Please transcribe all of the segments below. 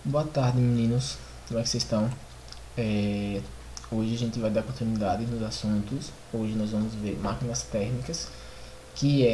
Boa tarde, meninos. Como é que vocês estão? Hoje a gente vai dar continuidade nos assuntos. Hoje nós vamos ver máquinas térmicas, que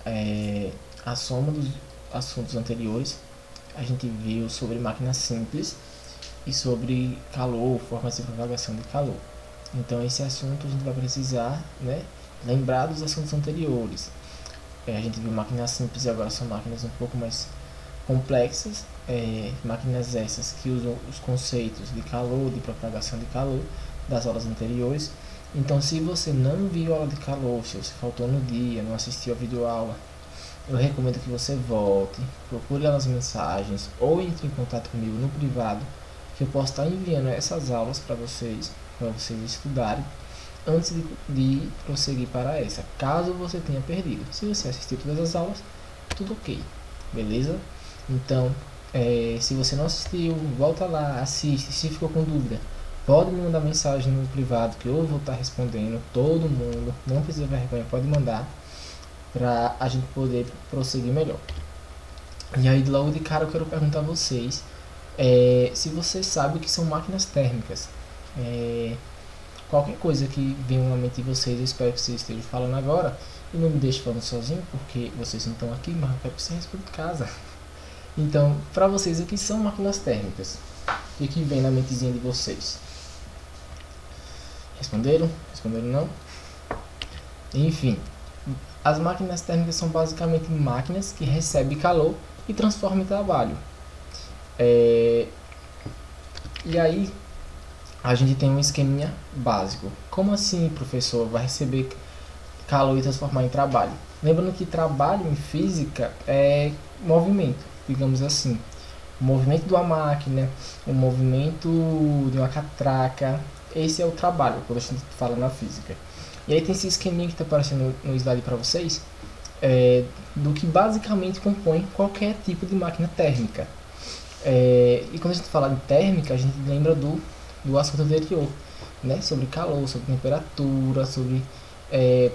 é a soma dos assuntos anteriores. A gente viu sobre máquinas simples e sobre calor, formas de propagação de calor. Então, esse assunto a gente vai precisar, né, lembrar dos assuntos anteriores. A gente viu máquinas simples e agora são máquinas um pouco mais complexas, máquinas essas que usam os conceitos de calor, de propagação de calor das aulas anteriores. Então, se você não viu a aula de calor, se você faltou no dia, não assistiu a videoaula, eu recomendo que você volte, procure lá nas mensagens ou entre em contato comigo no privado, que eu posso estar enviando essas aulas para vocês estudarem antes de prosseguir para essa, caso você tenha perdido. Se você assistiu todas as aulas, tudo ok, beleza? Então, se você não assistiu, volta lá, assiste. Se ficou com dúvida, pode me mandar mensagem no privado que eu vou estar respondendo. Todo mundo, não precisa vergonha, pode mandar para a gente poder prosseguir melhor. E aí, logo de cara, eu quero perguntar a vocês se vocês sabem o que são máquinas térmicas. Qualquer coisa que venha na mente de vocês, eu espero que vocês estejam falando agora e não me deixe falando sozinho, porque vocês não estão aqui, mas eu quero que vocês respondam de casa. Então, para vocês, o que são máquinas térmicas? O que vem na mentezinha de vocês? Responderam? Responderam não? Enfim, as máquinas térmicas são basicamente máquinas que recebem calor e transformam em trabalho. E aí, a gente tem um esqueminha básico. Como assim, professor, vai receber calor e transformar em trabalho? Lembrando que trabalho em física é movimento, digamos assim. O movimento de uma máquina, o movimento de uma catraca, esse é o trabalho, quando a gente fala na física. E aí tem esse esqueminha que está aparecendo no slide para vocês, do que basicamente compõe qualquer tipo de máquina térmica. E quando a gente fala em térmica, a gente lembra do assunto anterior, né? Sobre calor, sobre temperatura, sobre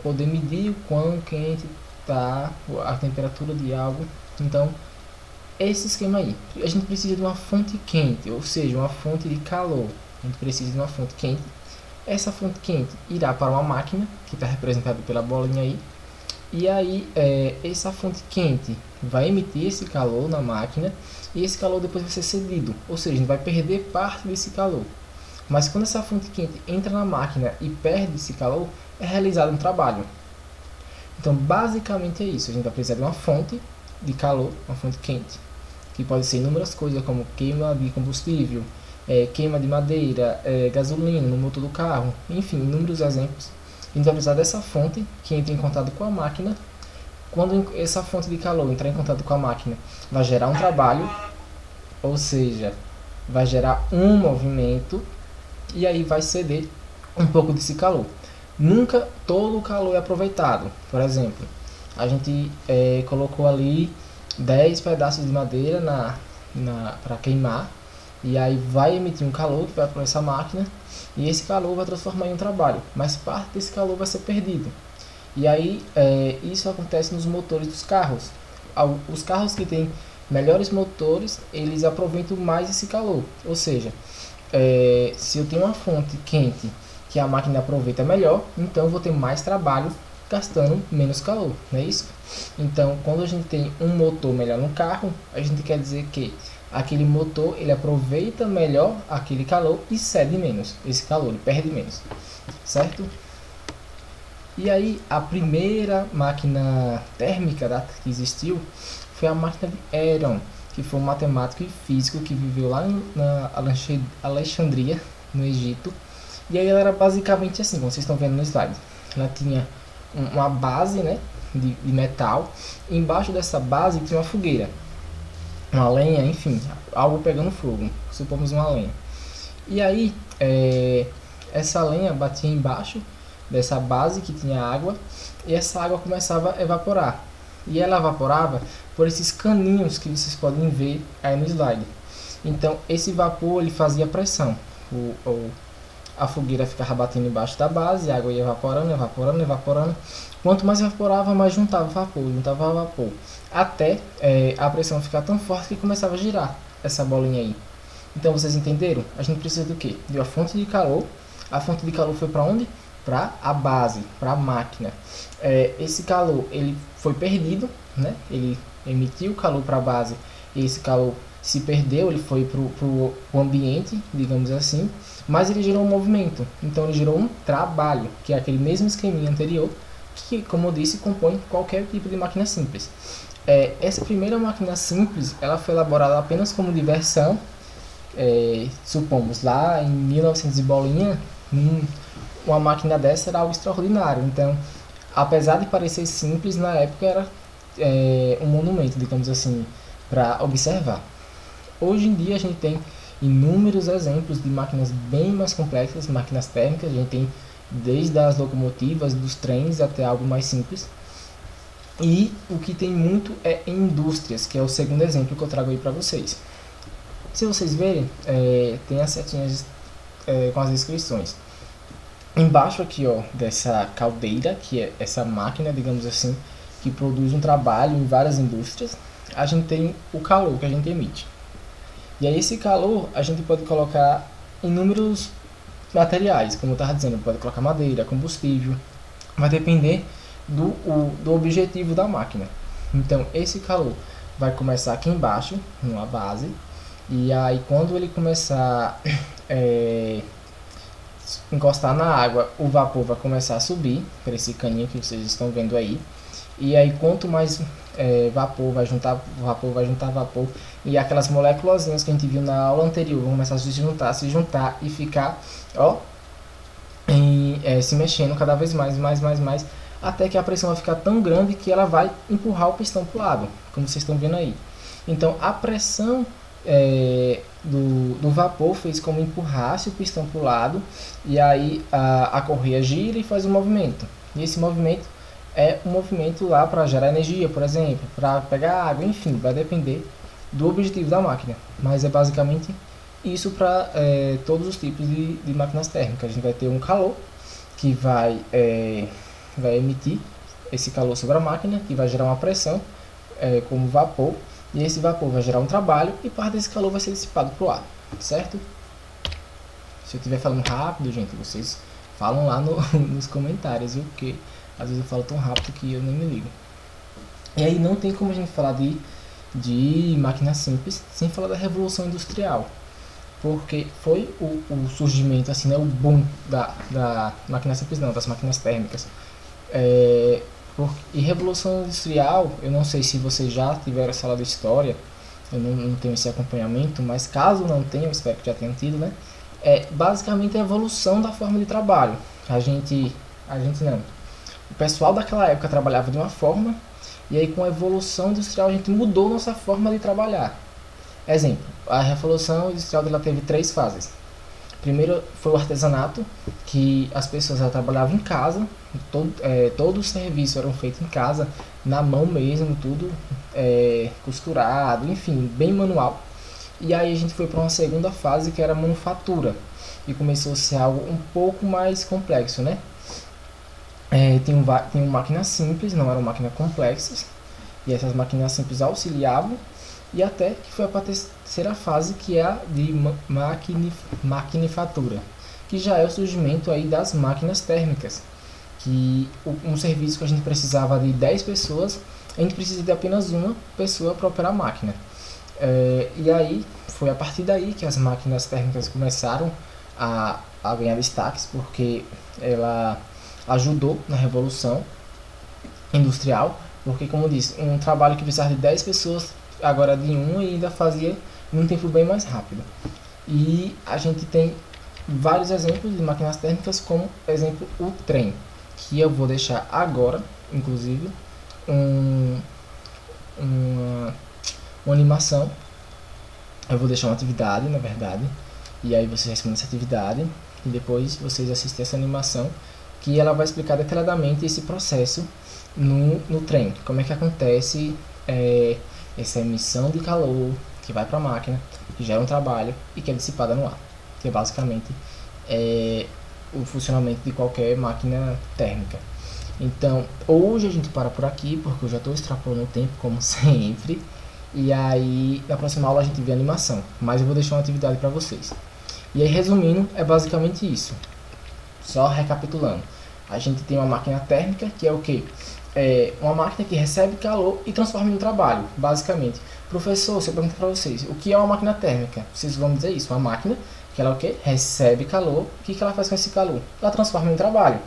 poder medir o quão quente está a temperatura de algo. Então, esse esquema aí, a gente precisa de uma fonte quente, ou seja, uma fonte de calor. A gente precisa de uma fonte quente. Essa fonte quente irá para uma máquina, que está representada pela bolinha aí. E aí, essa fonte quente vai emitir esse calor na máquina, e esse calor depois vai ser cedido, ou seja, a gente vai perder parte desse calor. Mas quando essa fonte quente entra na máquina e perde esse calor, é realizado um trabalho. Então, basicamente é isso. A gente vai precisar de uma fonte de calor, uma fonte quente, que pode ser inúmeras coisas, como queima de combustível, queima de madeira, gasolina no motor do carro, enfim, inúmeros exemplos. A gente vai precisar dessa fonte que entra em contato com a máquina. Quando essa fonte de calor entrar em contato com a máquina, vai gerar um trabalho, ou seja, vai gerar um movimento, e aí vai ceder um pouco desse calor. Nunca todo o calor é aproveitado. Por exemplo, a gente colocou ali 10 pedaços de madeira para queimar, e aí vai emitir um calor que vai para essa máquina, e esse calor vai transformar em um trabalho, mas parte desse calor vai ser perdido. E aí isso acontece nos motores dos carros. Os carros que têm melhores motores, eles aproveitam mais esse calor, ou seja, se eu tenho uma fonte quente que a máquina aproveita melhor, então eu vou ter mais trabalho gastando menos calor, não é isso? Então, quando a gente tem um motor melhor no carro, a gente quer dizer que aquele motor ele aproveita melhor aquele calor e cede menos esse calor, ele perde menos, certo? E aí, a primeira máquina térmica que existiu foi a máquina de Heron, que foi um matemático e físico que viveu lá na Alexandria, no Egito. E aí ela era basicamente assim, como vocês estão vendo no slide. Ela tinha uma base, né, de metal. Embaixo dessa base tinha uma fogueira, uma lenha, enfim, algo pegando fogo, supomos uma lenha. E aí, essa lenha batia embaixo dessa base que tinha água, e essa água começava a evaporar. E ela evaporava por esses caninhos que vocês podem ver aí no slide. Então, esse vapor ele fazia pressão. A fogueira ficava batendo embaixo da base, a água ia evaporando, evaporando, evaporando. Quanto mais evaporava, mais juntava vapor, até a pressão ficar tão forte que começava a girar essa bolinha aí. Então vocês entenderam? A gente precisa do quê? De uma fonte de calor. A fonte de calor foi para onde? Para a base, para a máquina. Esse calor ele foi perdido, né? Ele emitiu calor para a base e esse calor se perdeu, ele foi para o ambiente, digamos assim, mas ele gerou um movimento, então ele gerou um trabalho, que é aquele mesmo esqueminha anterior, que, como eu disse, compõe qualquer tipo de máquina simples. Essa primeira máquina simples, ela foi elaborada apenas como diversão, supomos, lá em 1900 e bolinha, uma máquina dessa era algo extraordinário, então, apesar de parecer simples, na época era um monumento, digamos assim, para observar. Hoje em dia a gente tem inúmeros exemplos de máquinas bem mais complexas, máquinas térmicas, a gente tem desde as locomotivas, dos trens até algo mais simples. E o que tem muito é em indústrias, que é o segundo exemplo que eu trago aí para vocês. Se vocês verem, tem as setinhas com as descrições. Embaixo aqui, ó, dessa caldeira, que é essa máquina, digamos assim, que produz um trabalho em várias indústrias, a gente tem o calor que a gente emite. E aí esse calor a gente pode colocar inúmeros materiais, como eu estava dizendo, pode colocar madeira, combustível, vai depender do objetivo da máquina. Então esse calor vai começar aqui embaixo, numa base, e aí quando ele começar encostar na água, o vapor vai começar a subir, para esse caninho que vocês estão vendo aí. E aí quanto mais vapor vai juntar vapor, e aquelas moléculas que a gente viu na aula anterior vão começar a se juntar e ficar, ó, se mexendo cada vez mais, até que a pressão vai ficar tão grande que ela vai empurrar o pistão para o lado, como vocês estão vendo aí. Então a pressão do vapor fez como empurrasse o pistão para o lado, e aí a correia gira e faz um movimento, e esse movimento é um movimento lá para gerar energia, por exemplo, para pegar água, enfim, vai depender do objetivo da máquina, mas é basicamente isso para todos os tipos de máquinas térmicas. A gente vai ter um calor que vai emitir esse calor sobre a máquina, que vai gerar uma pressão como vapor, e esse vapor vai gerar um trabalho e parte desse calor vai ser dissipado para o ar, certo? Se eu estiver falando rápido, gente, vocês falam lá nos comentários, viu? Porque às vezes eu falo tão rápido que eu nem me ligo. E aí não tem como a gente falar de máquina simples sem falar da Revolução Industrial, porque foi o surgimento, assim, né, o boom da máquina simples, não, das máquinas térmicas. E Revolução Industrial, eu não sei se vocês já tiveram essa aula de história, eu não tenho esse acompanhamento, mas caso não tenham, espero que já tenham tido, né? Basicamente a evolução da forma de trabalho. A gente não. O pessoal daquela época trabalhava de uma forma, e aí com a evolução industrial a gente mudou nossa forma de trabalhar. Exemplo, a Revolução Industrial ela teve 3 fases. Primeiro foi o artesanato, que as pessoas trabalhavam em casa, todo o serviço era feito em casa, na mão mesmo, tudo costurado, enfim, bem manual. E aí a gente foi para uma segunda fase que era a manufatura, e começou a ser algo um pouco mais complexo, né? Tinham máquinas simples, não eram máquinas complexas, e essas máquinas simples auxiliavam, e até que foi para a terceira fase, que é a de maquinifatura, que já é o surgimento aí das máquinas térmicas, que um serviço que a gente precisava de 10 pessoas, a gente precisa de apenas uma pessoa para operar a máquina. E aí foi a partir daí que as máquinas térmicas começaram a ganhar destaques, porque ela ajudou na Revolução Industrial, porque, como eu disse, um trabalho que precisava de 10 pessoas, agora de 1, e ainda fazia num tempo bem mais rápido. E a gente tem vários exemplos de máquinas térmicas, como exemplo o trem, que eu vou deixar agora, inclusive, uma animação. Eu vou deixar uma atividade, na verdade, e aí vocês respondem essa atividade, e depois vocês assistem essa animação, que ela vai explicar detalhadamente esse processo no trem, como é que acontece essa emissão de calor que vai para a máquina, que gera um trabalho e que é dissipada no ar, que é basicamente o funcionamento de qualquer máquina térmica. Então, hoje a gente para por aqui, porque eu já estou extrapolando o tempo, como sempre, E aí, na próxima aula a gente vê a animação, mas eu vou deixar uma atividade para vocês. E aí, resumindo, é basicamente isso. Só recapitulando. A gente tem uma máquina térmica, que é o quê? É uma máquina que recebe calor e transforma em trabalho, basicamente. Professor, se eu perguntar para vocês, o que é uma máquina térmica? Vocês vão dizer isso, uma máquina que ela o quê? Recebe calor. O que ela faz com esse calor? Ela transforma em trabalho.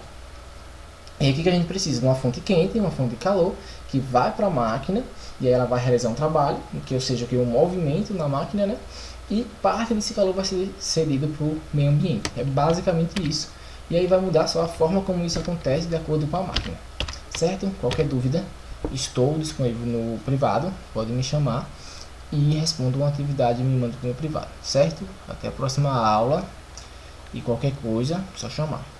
E aí, o que a gente precisa? De uma fonte quente, uma fonte de calor, que vai para a máquina, e aí ela vai realizar um trabalho, que ou seja, que um movimento na máquina, né? E parte desse calor vai ser cedido para o meio ambiente. É basicamente isso. E aí vai mudar só a forma como isso acontece de acordo com a máquina. Certo? Qualquer dúvida, estou disponível no privado, pode me chamar e respondo uma atividade e me manda para o meu privado. Certo? Até a próxima aula e qualquer coisa, só chamar.